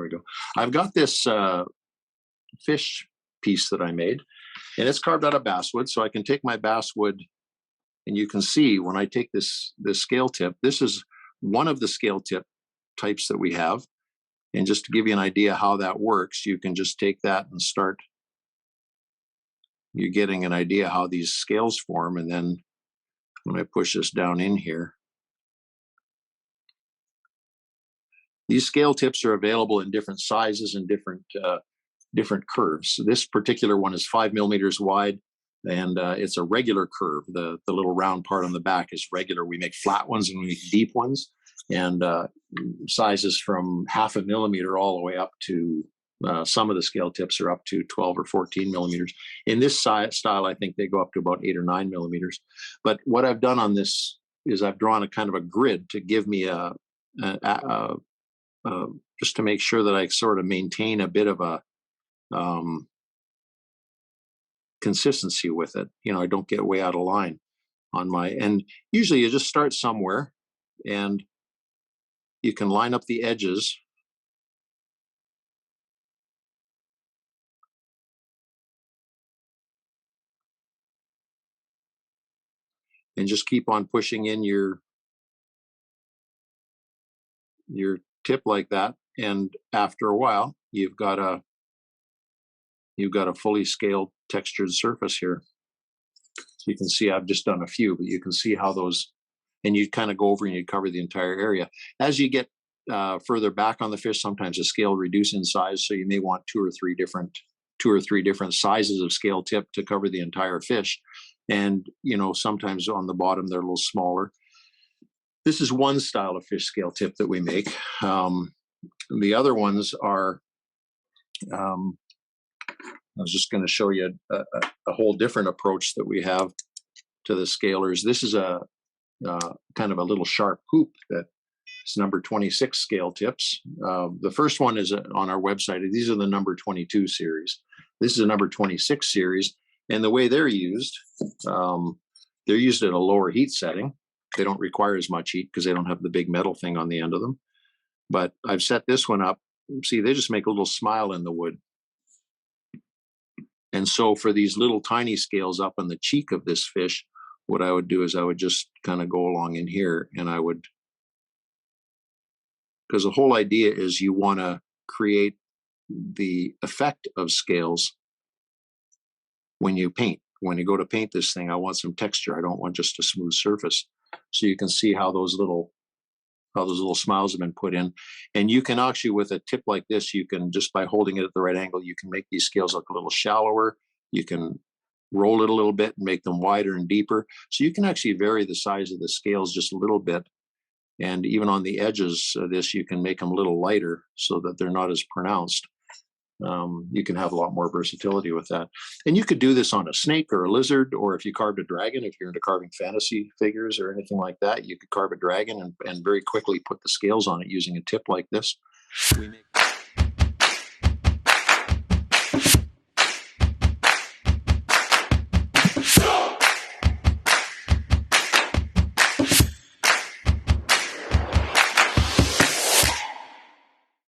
There we go. I've got this fish piece that I made, and it's carved out of basswood. So I can take my basswood, and you can see when I take this scale tip, this is one of the scale tip types that we have. And just to give you an idea how that works, you can just take that and start. You're getting an idea how these scales form. And then when I push this down in here, these scale tips are available in different sizes and different curves. So this particular one is 5 millimeters wide, and it's a regular curve. The little round part on the back is regular. We make flat ones and we make deep ones, and sizes from 0.5 millimeter all the way up to some of the scale tips are up to 12 or 14 millimeters. In this style, I think they go up to about 8 or 9 millimeters. But what I've done on this is I've drawn a kind of a grid to give me just to make sure that I sort of maintain a bit of a consistency with it. You know, I don't get way out of line on my, and usually you just start somewhere and you can line up the edges. And just keep on pushing in your tip like that. And after a while, you've got a fully scaled textured surface here. So you can see I've just done a few, but you can see how those, and you kind of go over and you cover the entire area. As you get further back on the fish, sometimes the scale reduce in size, so you may want two or three different sizes of scale tip to cover the entire fish. And you know, sometimes on the bottom they're a little smaller. This is one style of fish scale tip that we make. The other ones are, I was just going to show you a whole different approach that we have to the scalers. This is a kind of a little sharp hoop that is number 26 scale tips. The first one is on our website. These are the number 22 series. This is a number 26 series. And the way they're used at a lower heat setting. They don't require as much heat because they don't have the big metal thing on the end of them. But I've set this one up. See, they just make a little smile in the wood. And so for these little tiny scales up on the cheek of this fish, what I would do is I would just kind of go along in here, and I would, because the whole idea is you want to create the effect of scales when you paint. When you go to paint this thing, I want some texture. I don't want just a smooth surface. So you can see how those little smiles have been put in. And you can actually, with a tip like this, you can, just by holding it at the right angle, you can make these scales look a little shallower. You can roll it a little bit and make them wider and deeper. So you can actually vary the size of the scales just a little bit. And even on the edges of this, you can make them a little lighter so that they're not as pronounced. You can have a lot more versatility with that. And you could do this on a snake or a lizard, or if you carved a dragon, if you're into carving fantasy figures or anything like that, you could carve a dragon and very quickly put the scales on it using a tip like this. We make